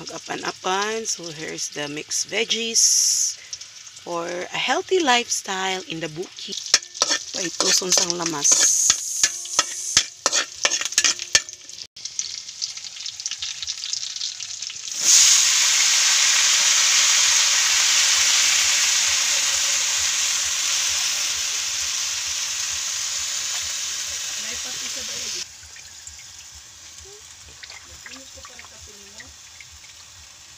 mag-apan-apan. So here's the mixed veggies for a healthy lifestyle in the bukid. Paituson sang lamas.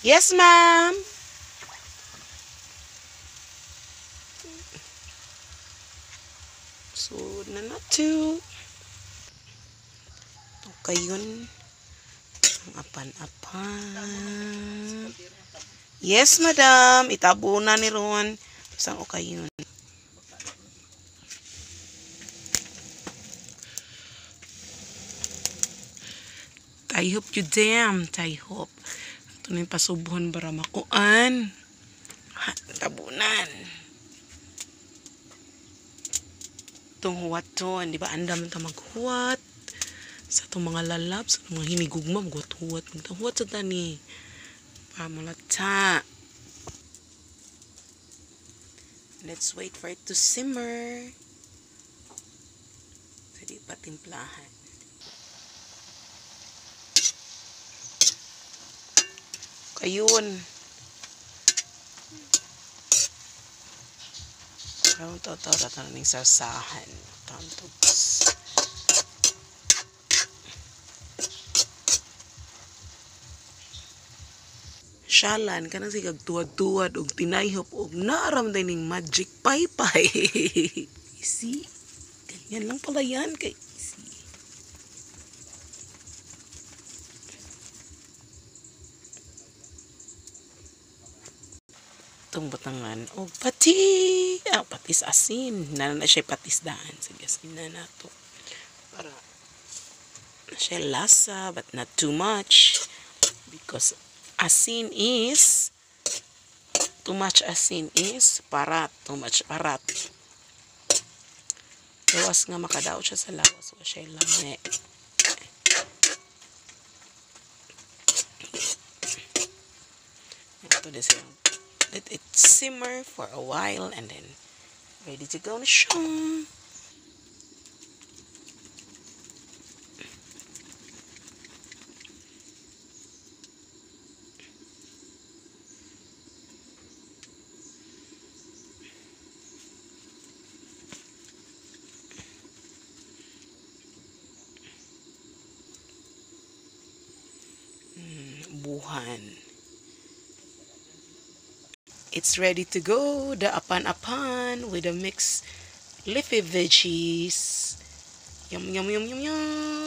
Yes, ma'am. So, na to. Okay yun. Ang apan-apan. Yes, madam. Itabo na ni Ron. Isang okay yun. I hope you damn. I hope. Ito na yung pasubuhan para makuan. Tabunan. Itong huwaton. Di ba andam ito maghuwat. Sa itong mga lalabz. Sa mga hinigugma. Maghuwat-huwat. Maghuwat sa tani. Para malata. Let's wait for it to simmer. Jadi patimplahan. Ayun. Parang totoo ng sasahan. Tantogs. Syalan, kanang sigag tuwad-tuwad og tinayhop og naaramday ning magic paypay. See? Ganyan lang pala yan kay itong batangan o pati patis asin na siya patis daan sige asin na nato para na siya lasa but not too much because asin is too much asin is parat, too much parat. Lawas nga makadaot siya sa lawas o siya lami. Ito din siya. Let it simmer for a while and then ready to go na siya. Buhan. It's ready to go. The apan-apan with the mixed leafy veggies. Yum, yum, yum, yum, yum.